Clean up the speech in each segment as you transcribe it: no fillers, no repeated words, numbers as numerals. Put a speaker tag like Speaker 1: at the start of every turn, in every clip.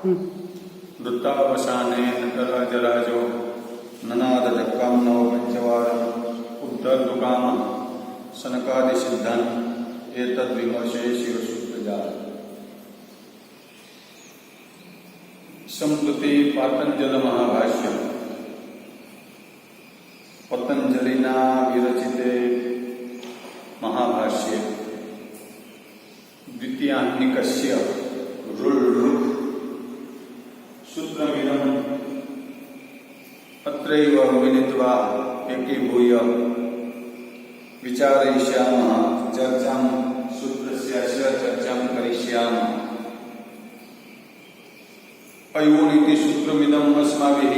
Speaker 1: वृत्तावसाने नटराजराजो ननादजक्कां नवपञ्चवारम् उद्धर्तुकामः सनकादिसिद्धन् एतद्विमर्शे शिवसूत्रजाल। सम्प्रति पातंजल महाभाष्य पतंजलिना विरचिते महाभाष्ये द्वितीयाह्निकस्य रुल् सूत्रमिदम् अत्रैव मिलित्वा एकीभूय विचारयिष्यामः, चर्चां सूत्रस्य चर्चां करिष्यामः। अयोनिति सूत्रमिदम् अस्माभिः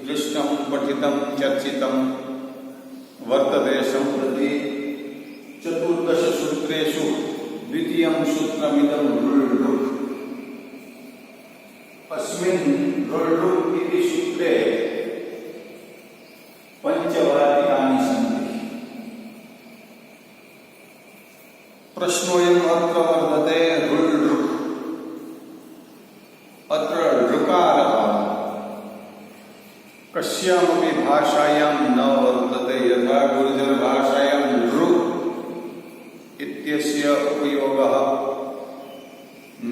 Speaker 1: दृष्टं, पठितं, चर्चितं वर्तते। सम्प्रति 14 सूत्रेषु द्वितीयं सूत्रमिदं रुल्। अस्मिन् रुल् इति सूत्रे पञ्चवाक्यानि सन्ति। प्रश्नोऽयम् अत्र वर्तते रुल्। अत्र ऋकारः कस्यामपि भाषायां न वर्तते। यथा गुर्जर भाषायां ऋ इत्यस्य उपयोगः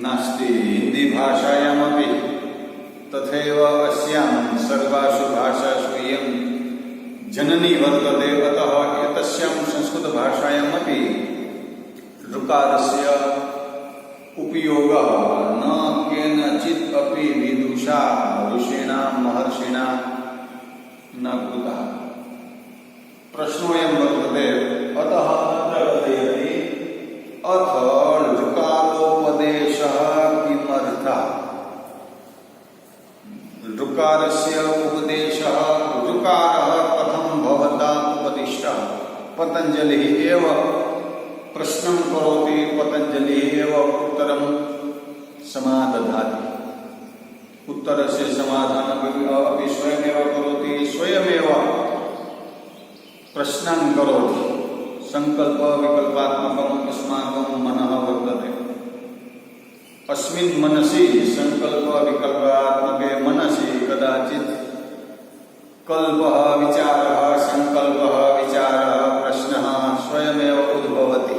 Speaker 1: नास्ति, हिंदी भाषायामपि तथैव अस्यां सर्वासु भाषासु इयं जननी वर्तते। अतः एतस्यां संस्कृत भाषायामपि ऋकारस्य उपयोगः न केनचित् अपि विदुषा ऋषिणा महर्षिणा न कृतः। प्रश्नोऽयं वर्तते अतः अत्र कथयति अथ ऋकारोपदेशः किमर्थः। ऋकारस्य उपदेशः, ऋकारः कथं भवता उपदिष्टः। पतंजलिः एव प्रश्नं करोति, पतंजलिः एव उत्तरं समादधाति। उत्तरस्य समाधानम् अपि स्वयमेव करोति, स्वयमेव प्रश्नं करोति। संकल्प विकल्पात्मकम् अस्माकं मनः वर्तते। अस्मिन् मनसि संकल्प विकल्पात्मके मनसि कदाचित् कल्पः, विचारः, संकल्पः, विचारः, प्रश्नः स्वयमेव उद्भवति।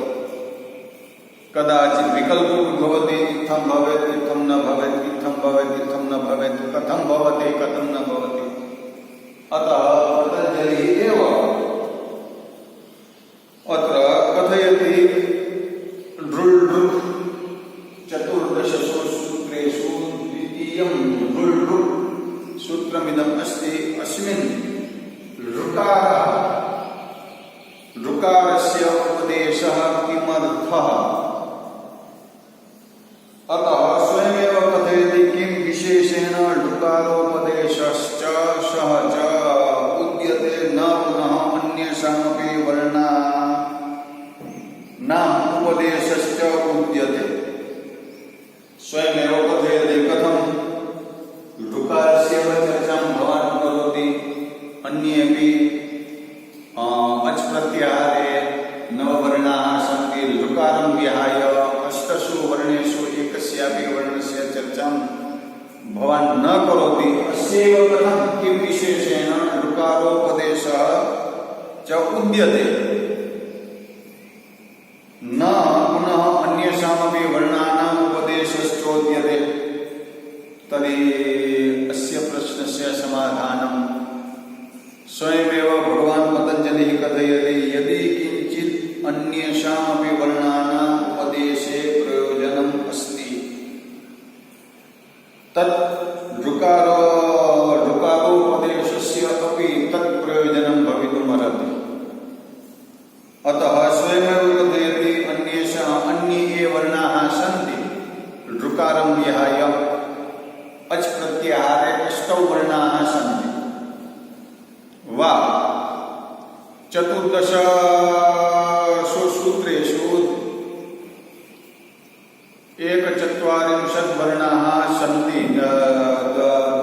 Speaker 1: कदाचित् विकल्पो भवति, इत्थं भवेत्, इत्थं न भवेत्, इत्थं भवेत्, इत्थं न भवेत्, कथं भवति, कथं न भवति। अतः पतंजलिः एव अत्र कथयति रुल् 14 सूत्रेषु द्वितीयं रुल् सूत्रमिदम् अस्ति। अस्मिन् ऋकारस्य उपदेशः किमर्थः। अतः स्वयमेव कथयति किं विशेषेण ऋकारोपदेशश्च सः च उद्यते न पुनः अन्येषामपि वर्णानाम् उपदेशश्च उद्यते। स्वयमेव कथयति कथं ऋकारस्य चर्चां भवान् करोति, अन्येपि अच् प्रत्याहारे नववर्णाः सन्ति। ऋकारं विहाय 8 वर्णेषु एकस्यापि वर्णस्य चर्चां भवान् न करोति। अस्यैव कथं किं विशेषेण ऋकारोपदेशः च उद्यते न पुनः अन्येषामपि वर्णानाम् उपदेशश्चोद्यते। तर्हि अस्य प्रश्नस्य समाधानं स्वयमेव भगवान् पतंजलिः कथयति। यदि किञ्चित् अन्येषामपि वर्णानाम् उपदेशे प्रयोजनम् अस्ति तत् ऋकारोपदेशस्य अपि तत् प्रयोजनं भवितुमर्हति। अतः स्वयमेव कथयति अन्ये ये वर्णाः सन्ति ऋकारं विहाय अच् प्रत्याहारे 8 वर्णाः सन्ति। वा 14 सूत्रेषु 41 वर्णाः सन्ति,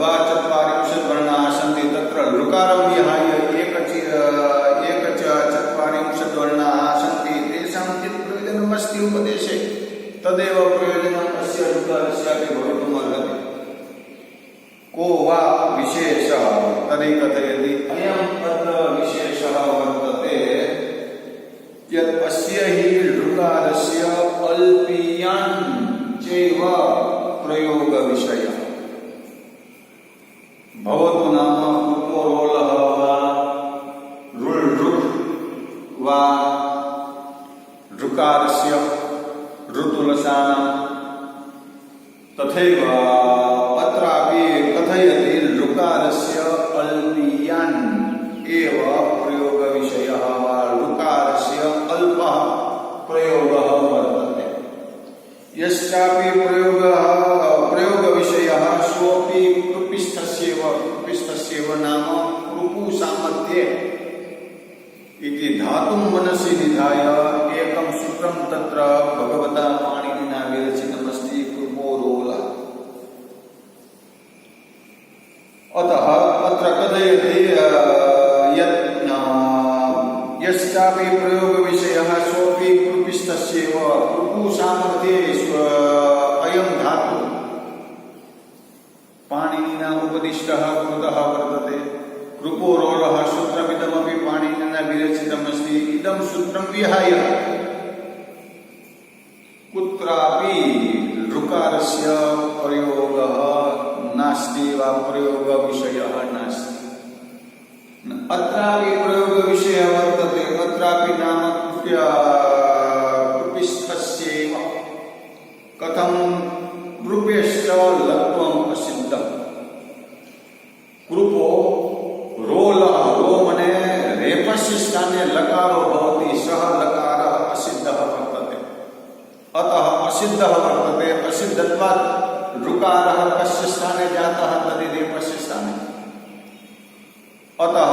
Speaker 1: 42 वर्णाः सन्ति। तत्र ऋकारं विहाय 41 वर्णाः सन्ति। तेषां चित् प्रयोजनमस्ति उपदेशे, तदेव प्रयोजनम् अस्य ऋकारस्यापि भवितुमर्हति। विषयः भवतु नाम कृपो रोलः वा रुल् रुक् वा ऋकारस्य ऋतुलसानां तथैव अत्रापि कथयति ऋकारस्य अल्पीयान् एव प्रयोगविषयः वा ऋकारस्य अल्पः प्रयोगः वर्तते। यश्चापि प्रयोगविषयः सोऽपि कृपिस्थस्यैव नाम कृपुसामर्थ्ये इति धातुं मनसि निधाय एकं सूत्रं तत्र भगवता पाणिनिना विरचितमस्ति कृपोरोलः। अतः अत्र कथयति यश्चापि प्रयोगविषयः सोऽपि कृपिस्थस्यैव कृपुसामर्थ्ये अयं धातु पाणिनिना उपदिष्टः कृतः वर्तते। कृपोरोलः सूत्रमिदमपि पाणिनिना विरचितमस्ति। इदं सूत्रं विहाय कुत्रापि ऋकारस्य प्रयोगः नास्ति वा प्रयोगविषयः नास्ति। अत्रापि प्रयोगविषयः वर्तते। अत्रापि नाम कृपिस्थस्यैव कथं कृपेश्च लत्वम् असिद्धम्। कृपो रोलः रो मने रेफस्य स्थाने लकारो भवति सः लकारः असिद्धः वर्तते। अतः असिद्धः वर्तते। असिद्धत्वात् ऋकारः कस्य स्थाने जातः तर्हि रेफस्य स्थाने। अतः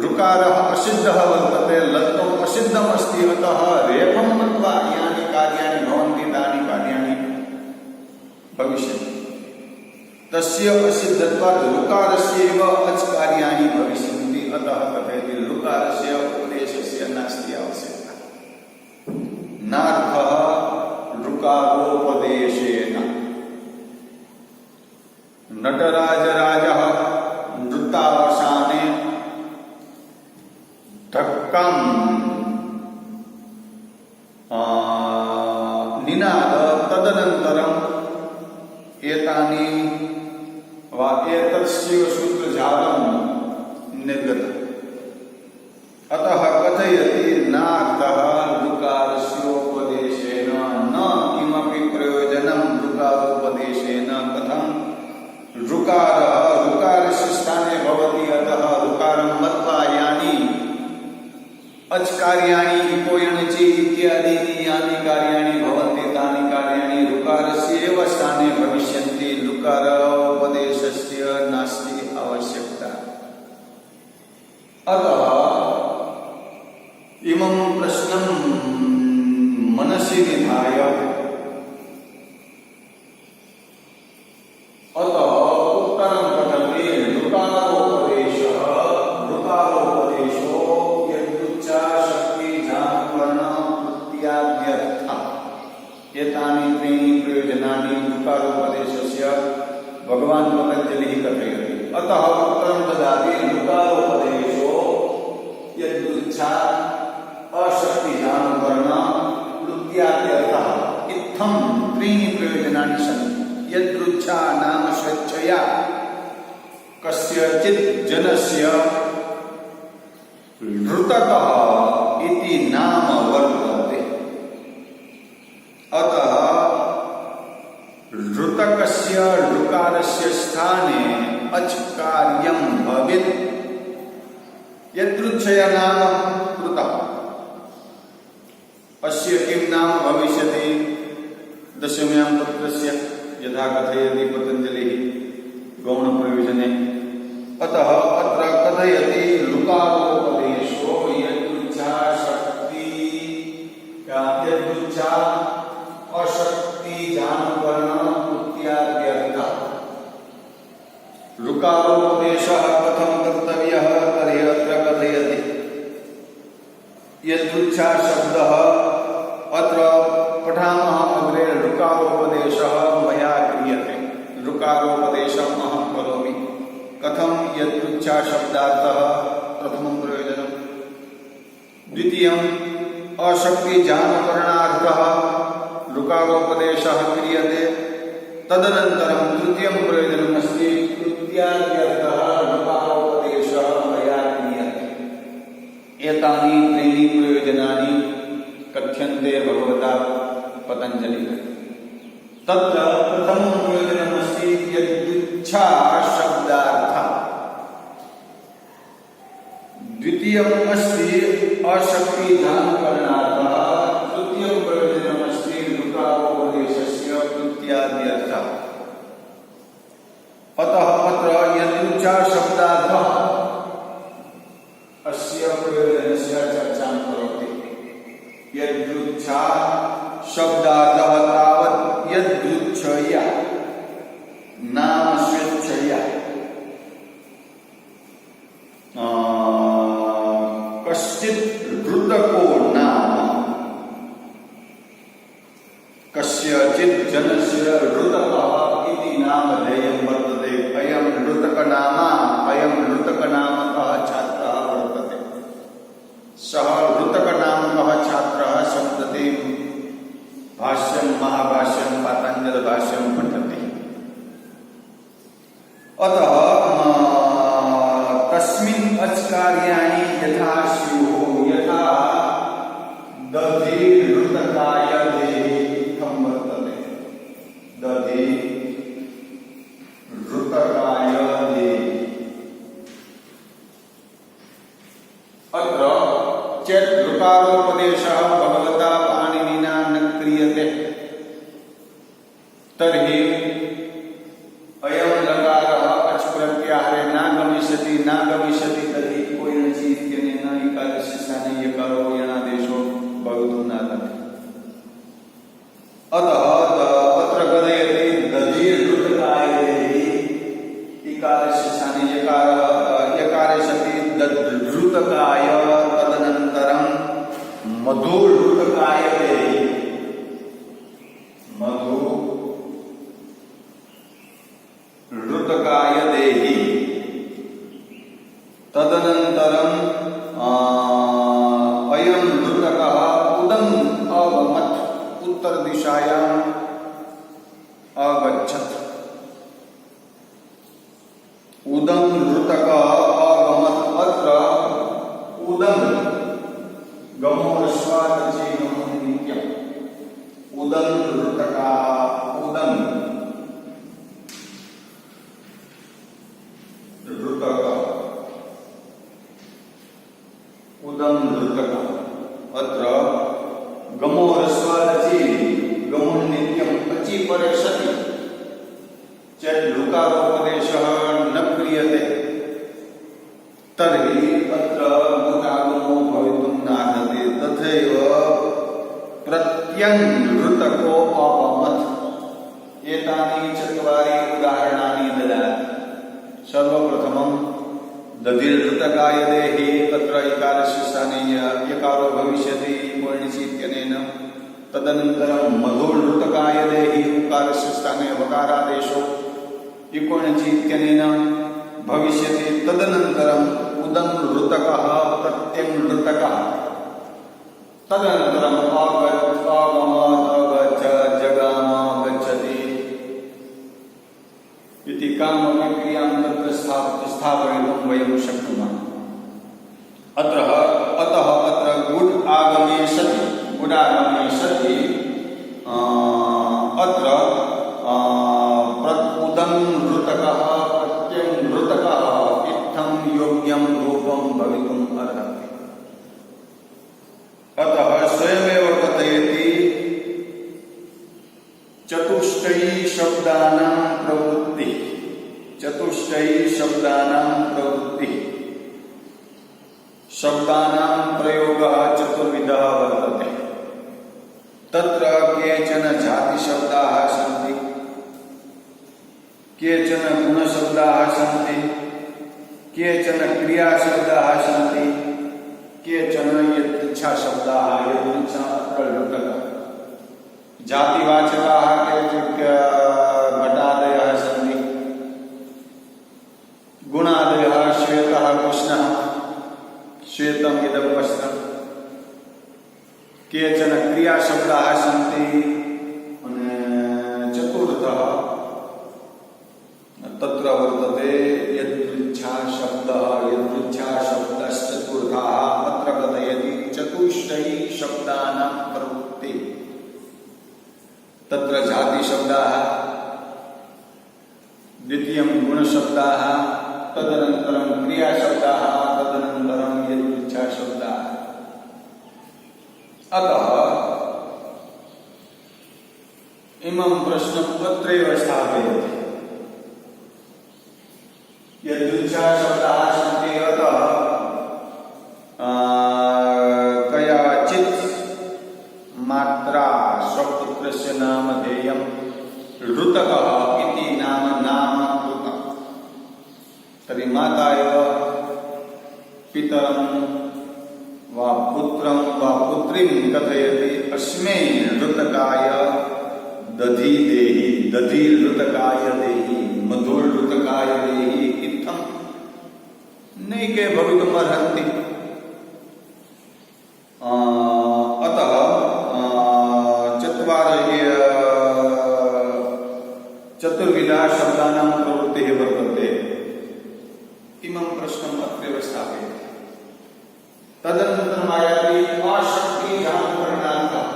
Speaker 1: ऋकारः असिद्धः वर्तते लत्वम् असिद्धम् अस्ति। अतः रेफं मत्वा यानि कार्याणि भवन्ति तानि कार्याणि भविष्यन्ति। तस्य असिद्धत्वात् ऋकारस्यैव अच् कार्याणि भविष्यन्ति। अतः कथयति ऋकारस्य उपदेशस्य नास्ति आवश्यकता। नार्थः ऋकारोपदेशेन। नटराजराजः नृत्तावसाने धक्कं निनाद तदनन्तरम् एतानि वा एतस्य सूत्रजालं निर्गतम्। अतः कथयति नार्थः ऋकारस्योपदेशेन न किमपि प्रयोजनं ऋकारोपदेशेन। कथं ऋकारस्य स्थाने भवति। अतः ऋकारं मत्वा यानि अच् कार्याणि इको यणचि इत्यादीनि यानि कार्याणि भवन्ति तानि कार्याणि ऋकारस्य एव स्थाने भविष्यन्ति। ऋकारोपदेशस्य नास्ति आवश्यकता। अतः इमं प्रश्नं मनसि निधाय अतः उत्तरं पठति। ऋकारोपदेशो यदुच्चा शक्ति ज्ञानवर्ण प्रत्याद्यर्थः। एतानि त्रीणि प्रयोजनानि ऋकारोपदेशस्य भगवान् पतञ्जलिः कथयति। अतः उत्तरं ददाति। ऋकारोपदेशो यदुच्चा अशक्ति ज्ञानवर्ण प्रत्याद्यर्थः। इत्थं त्रीणि प्रयोजनानि सन्ति। यदृच्छा नाम स्वेच्छया कस्यचित् जनस्य ऋतकः इति नाम वर्तते। अतः ऋतकस्य ऋकारस्य स्थाने अच् कार्यं भवेत्। यदृच्छया नाम कृतः अस्य किं नाम भविष्यति दशम्यां पत्रस्य यथा कथयति पतञ्जलिः गौणप्रयोजने। अतः अत्र कथयति ऋकारोपदेशो यदुच्चा शक्ति यदुच्चा अशक्ति ज्ञानवर्ण प्रत्याद्यर्थः। ऋकारोपदेशः कथं कर्तव्यः तर्हि अत्र कथयति। यदुच्चा शब्दः अत्र पठामः अग्रे। ऋकारोपदेशः मया क्रियते। ऋकारोपदेशम् अहं करोमि। कथं यदुच्चा शब्दार्थः प्रथमं प्रयोजनं। द्वितीयम् अशक्ति ज्ञानकरणार्थः ऋकारोपदेशः क्रियते। तदनन्तरं तृतीयं प्रयोजनमस्ति तृतीयाद्यर्थः ऋकारोपदेशः मया क्रियते। एतानि त्रीणि प्रयोजनानि कथ्यन्ते भगवता पतञ्जलिना। तत्र प्रथमं प्रयोजनमस्ति यद्युच्छा शब्दार्थः, द्वितीयम् अस्ति अशक्तिदानकरणार्थः, तृतीयं प्रयोजनमस्ति ऋकारोपदेशस्य तृतीयाद्यर्थः। अतः अत्र यद्युच्छा शब्दार्थः अस्य प्रयोजनस्य चर्चां करोति। यद्युच्छा शब्दार्थः तावत् यद्युच्छया नाम स्वेच्छया कश्चित् ऋतको नाम कस्यचित् जनस्य ऋतकः इति नामधेयं वर्तते। अयं ऋतकनामकः छात्रः वर्तते। सः ऋतकनामकः छात्रः संप्रति भाष्यं महाभाष्यं पातञ्जलभाष्यं पठति। अतः तस्मिन् अच्कार्याणि यथा स्युः यथा दधि ऋतकाय देहि इत्थं वर्तते। दधि ऋतकाय देहि। अत्र चेत् ऋकारोपदेशः भगवता पाणिनिना न क्रियते तर्हि अयं लकारः अच् प्रत्याहारे न गमिष्यति तर्हि कोयनचि इत्यनेन इकारस्य स्थाने यकारो यणादेशो भवितुं नार्हति। अतः अत्र कथयति दधि ऋतकाय देहि, इकारस्य स्थाने यकारे सति दधृतकाय, तदनन्तरं मधुऋतकाय देहि, मधुऋतकाय देहि। तदनन्तरं अयं ऋतकः उदम् अगमत्, उत्तरदिशायाम् अगच्छत्। उदं ऋतकः अगमत्। अत्र उदं गमो ह्रस्वादचि गमो नित्यम्। उदं ऋतकः उदं ऋतकः उदं ऋतकः। अत्र गमो ह्रस्वादचि गमो नित्यम् अचि परे सति चेत् ऋकारोपदेशः न क्रियते तर्हि अत्र ऋकागमो भवितुं नार्हति। तथैव प्रत्यङ् ऋतको अपमत्। एतानि चत्वारि उदाहरणानि ददाति। सर्वप्रथमं दधिर्ऋतकाय देहि, तत्र इकारस्य स्थाने यकारो भविष्यति कोयणचि इत्यनेन। तदनन्तरं मधुर्ऋतकाय देहि, उकारस्य स्थाने वकारादेशो इकोणचि इत्यनेन भविष्यति। तदनन्तरम् उदं ऋतकः प्रत्यङ् ऋतकः। तदनन्तरम् अगमत् अगच्छत् जगाम गच्छति इति कामपि क्रियां तत्र स्थापयितुं वयं शक्नुमः। अतः अत्र गुड् आगमे सति अत्र उदं ऋतकः प्रत्यङ् ऋतकः इत्थं योग्यं रूपं भवितुम् अर्हति। अतः स्वयमेव कथयति चतुष्टयी शब्दानां प्रवृत्ति शब्दानां प्रयोगः चतुर्विधः वर्तते। तत्र केचन जातिशब्दाः सन्ति, केचन गुणशब्दाः सन्ति, केचन क्रियाशब्दाः सन्ति, केचन यदृच्छाशब्दाः। यदृच्छा अत्र ऋतकः। जातिवाचकाः घटादयः सन्ति, गुणादयः श्वेतः कृष्णः, श्वेतम् इदं वस्त्रम्। केचन क्रियाशब्दाः सन्ति, तत्र जातिशब्दाः, द्वितीयं गुणशब्दाः, तदनन्तरं क्रियाशब्दाः, तदनन्तरं यदुच्छाशब्दाः। अतः इमं प्रश्नं तत्रैव स्थापयति। यदुच्छाशब्दाः सन्ति अतः कयाचित् मात्रा स्वपुत्रस्य नामधेयं ऋतकः इति नाम कृतं। तर्हि माता एव पितरं वा पुत्रं वा पुत्रीं कथयति अस्मै ऋतकाय दधि देहि, दधि ऋतकाय देहि, मधुर् ऋतकाय देहि इत्थं नैके भवितुमर्हन्ति। अतः चतुर्विधा शब्दानां प्रवृत्तिः वर्तते। इमं प्रश्नम् अत्रैव स्थापयति। तदनन्तरम् आयाति अशक्तिजानुकरणार्थः।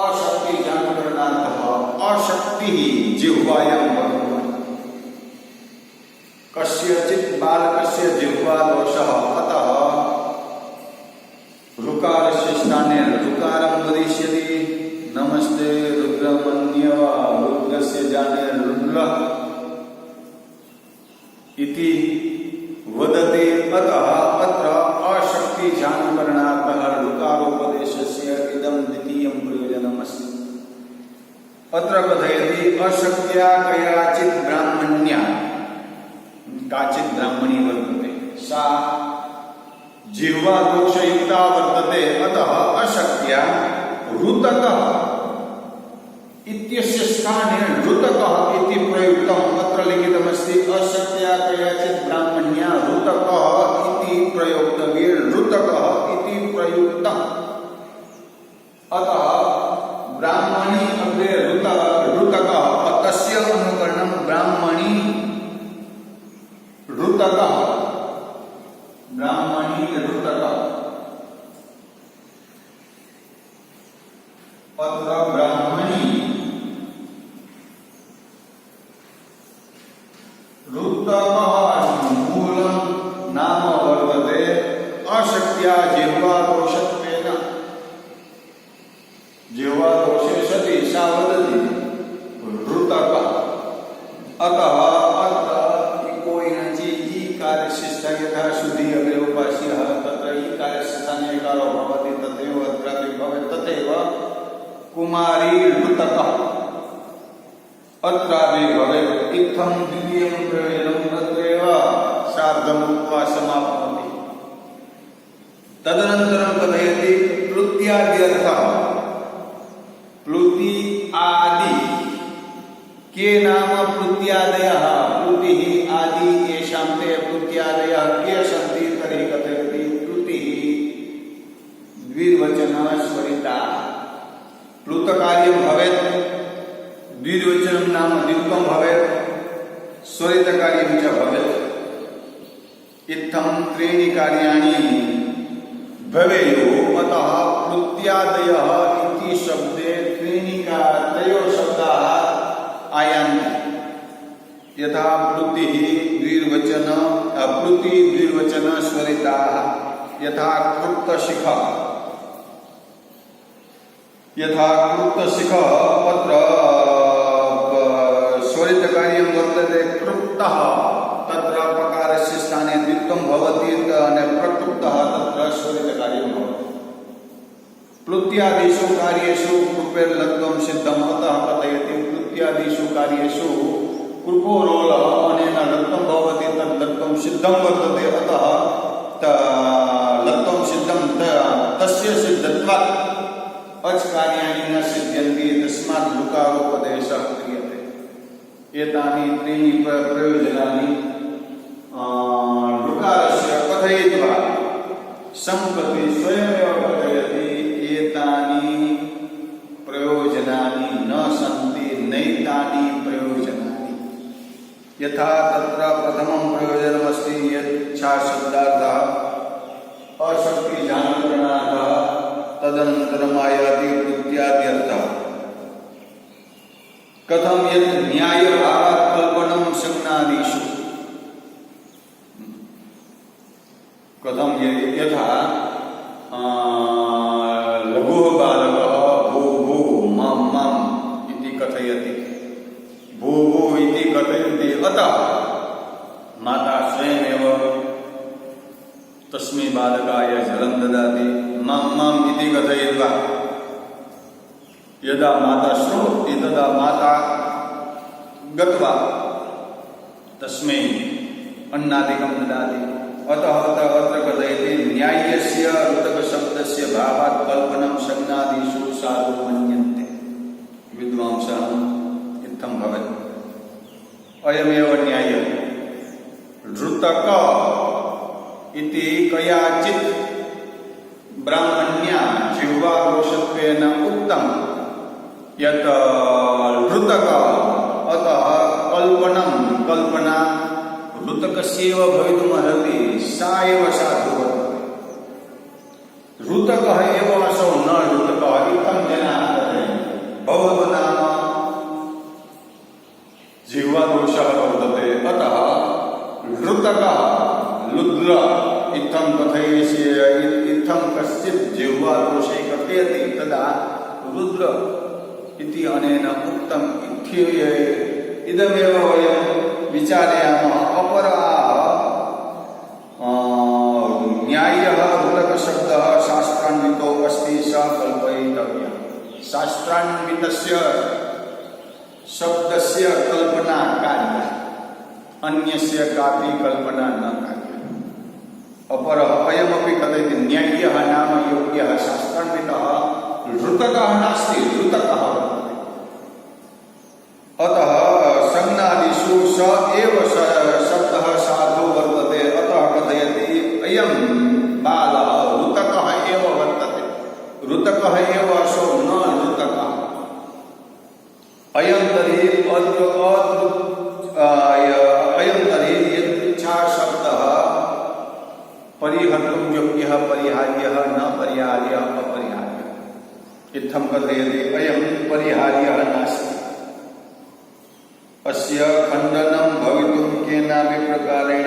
Speaker 1: अशक्तिजानुकरणार्थः अशक्तिः जिह्वायां वर्तते। कस्यचित् बालकस्य जिह्वादोषः, अतः ऋकारस्य स्थाने ऋकारं वदिष्यति। नमस्ते रुद्रमन्यव, रुद्रस्य जाने रुद्रः इति वदति। अतः अत्र अशक्तिजानुकरणार्थः ऋकारोपदेशस्य इदं द्वितीयं प्रयोजनमस्ति। अत्र कथयति अशक्त्या कयाचित् ब्राह्मण्या, काचित् ब्राह्मणी वर्तते, सा जिह्वादोषयुक्ता वर्तते। अतः अशक्त्या ऋतकः इत्यस्य स्थाने ऋतकः इति प्रयुक्तम्। अत्र लिखितमस्ति अशक्त्या कयाचित् ब्राह्मण्या ऋतकः इति प्रयोक्तव्ये, ऋतकः इति प्रयुक्तम्। अतः ब्राह्मणी अग्रे ऋतकः, तस्य अनुकरणं ब्राह्मणी ऋतकः, ब्राह्मणी ऋतकः। अत्र ब्राह्मणी ऋतकः मूलं नाम वर्तते। अशक्त्या जिह्वादोषत्वेन, जिह्वादोषे सति सा वदति ऋतकः। अतः अत्र इको इणचि ईकारस्य यथा शुद्धि अग्रे उपास्यः तत्र ईकारस्य स्थाने एकारो भवति, तथैव अत्रापि भवेत्। तथैव कुमारी ऋतकः अत्रापि भवेत्। इत्थं द्वितीयं प्रयोजनं तत्रैव सार्धम् उक्त्वा समाप्नोति। तदनन्तरं कथयति प्लुत्याद्यर्थः। प्लुति आदि के नाम प्लुत्यादयः, प्लुतिः आदि येषां ते प्लुत्यादयः के सन्ति तर्हि कथयति प्लुतिः द्विर्वचनः स्वरिताः। प्लुतकार्यं भवेत्, द्विर्वचनं नाम द्वित्वं भवेत्, स्वरितकार्यं च भवेत्। इत्थं त्रीणि कार्याणि भवेयुः। अतः प्लुत्यादयः इति शब्दे त्रयो शब्दाः आयान्ति। यथा प्लुतिः द्विर्वचन, प्लुति द्विर्वचन स्वरिताः। यथा कृप्तशिखः, यथा कृप्तशिखः अत्र स्वरितकार्यं वर्तते कृप्तः, तत्र पकारस्य स्थाने द्वित्वं भवति, प्रकृप्तः तत्र स्वरितकार्यं भवति। प्लुत्यादिषु कार्येषु कृपेर्लत्वं सिद्धम्। अतः कथयति प्लुत्यादिषु कार्येषु कृपो रोलः अनेन लत्वं भवति, तद् लत्वं सिद्धं वर्तते। अतः लत्वं सिद्धं तस्य सिद्धत्वात् अच् कार्याणि न सिद्ध्यन्ति, तस्मात् ऋकारोपदेशः क्रियते। एतानि त्रीणि प्रयोजनानि ऋकारस्य कथयित्वा सम्प्रति स्वयमेव कथयति एतानि प्रयोजनानि न सन्ति, नैतानि प्रयोजनानि। यथा तत्र प्रथमं प्रयोजनमस्ति यच्छाशब्दार्थः अशक्तिजानुकरणार्थः, तदनन्तरम् आयाति प्लुत्याद्यर्थः। कथम यत् न्याय भावात् कल्पनम संज्ञादिषु कथम यथा लघुः बालकः भू भू मम मम इति कथयति भू भू इति कथयति अतः माता स्वयमेव तस्मै बालकाय जलं ददाति मम मम इति कथयित्वा यदा माता श्रोति तदा माता गत्वा तस्मै अन्नादिकं ददाति अतः अत्र कथयति न्यायस्य ऋतकशब्दस्य भावात् कल्पनं संज्ञादिषु साधु मन्यन्ते विद्वांसः इत्थं भवति अयमेव न्यायः ऋतक इति कयाचित् ब्राह्मण्या जिह्वादोषत्वेन उक्तं यत् ऋतक अतः कल्पना ऋतकस्यैव भवितुमर्हति सा एव साधु वर्तते ऋतकः एव असौ न ऋतकः इत्थं जनाः कथयन्ति भवतु नाम जिह्वादोषः वर्तते अतः ऋतकः लुद्र इत्थं कथयसि इत्थं कश्चित् जिह्वादोषे कथयति तदा रुद्र इति अनेन उक्तम् इदमेव वयं विचारयामः अपराः न्यायः ऋतकशब्दः शास्त्रान्वितो अस्ति स कल्पयितव्यः शास्त्रान्वितस्य शब्दस्य कल्पना कार्या अन्यस्य कापि कल्पना न कार्या अपरः अयमपि कथयति न्याय्यः नाम योग्यः शास्त्रान्वितः ऋतकः नास्ति ऋतकः वर्तते अतः संज्ञादिषु स एव शब्दः साधु वर्तते अतः कथयति अयं बालः ऋतकः एव वर्तते ऋतकः एव असौ न ऋतकः अयं तर्हि यदृच्छा शब्दः परिहर्तुं योग्यः परिहार्यः न परिहार्यः अपरिहार्यः इत्थं कथयति अयं परिहार्यः नास्ति अस्य खण्डनं भवितुं केनापि प्रकारेण